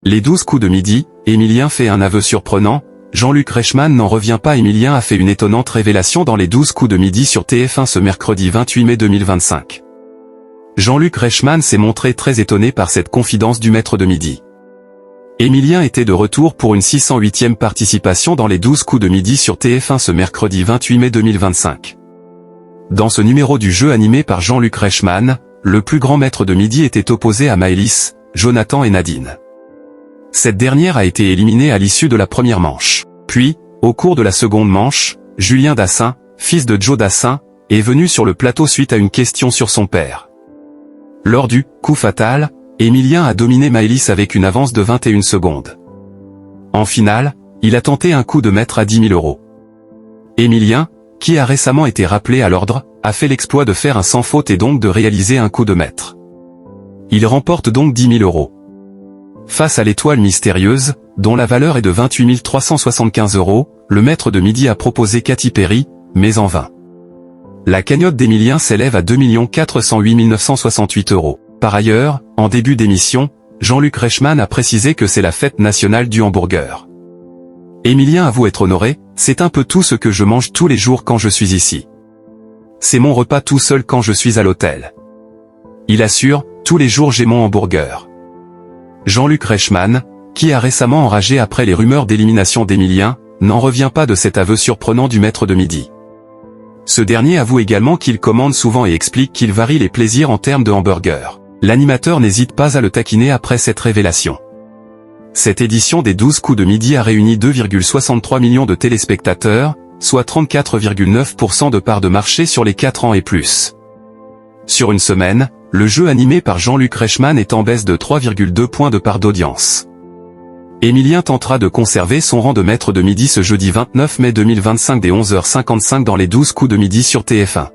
Les 12 coups de midi, Emilien fait un aveu surprenant, Jean-Luc Reichmann n'en revient pas. Emilien a fait une étonnante révélation dans les 12 coups de midi sur TF1 ce mercredi 28 mai 2025. Jean-Luc Reichmann s'est montré très étonné par cette confidence du maître de midi. Emilien était de retour pour une 608e participation dans les 12 coups de midi sur TF1 ce mercredi 28 mai 2025. Dans ce numéro du jeu animé par Jean-Luc Reichmann, le plus grand maître de midi était opposé à Maëlys, Jonathan et Nadine. Cette dernière a été éliminée à l'issue de la première manche. Puis, au cours de la seconde manche, Julien Dassin, fils de Joe Dassin, est venu sur le plateau suite à une question sur son père. Lors du « coup fatal », Emilien a dominé Maëlys avec une avance de 21 secondes. En finale, il a tenté un coup de maître à 10 000 €. Emilien, qui a récemment été rappelé à l'ordre, a fait l'exploit de faire un sans faute et donc de réaliser un coup de maître. Il remporte donc 10 000 €. Face à l'étoile mystérieuse, dont la valeur est de 28 375 €, le maître de midi a proposé Katy Perry, mais en vain. La cagnotte d'Emilien s'élève à 2 408 968 €. Par ailleurs, en début d'émission, Jean-Luc Reichmann a précisé que c'est la fête nationale du hamburger. Emilien avoue être honoré, c'est un peu tout ce que je mange tous les jours quand je suis ici. C'est mon repas tout seul quand je suis à l'hôtel. Il assure, tous les jours j'ai mon hamburger. Jean-Luc Reichmann, qui a récemment enragé après les rumeurs d'élimination d'Emilien, n'en revient pas de cet aveu surprenant du maître de midi. Ce dernier avoue également qu'il commande souvent et explique qu'il varie les plaisirs en termes de hamburger. L'animateur n'hésite pas à le taquiner après cette révélation. Cette édition des 12 coups de midi a réuni 2,63 millions de téléspectateurs, soit 34,9% de part de marché sur les 4 ans et plus. Sur une semaine, le jeu animé par Jean-Luc Reichmann est en baisse de 3,2 points de part d'audience. Emilien tentera de conserver son rang de maître de midi ce jeudi 29 mai 2025 dès 11h55 dans les 12 coups de midi sur TF1.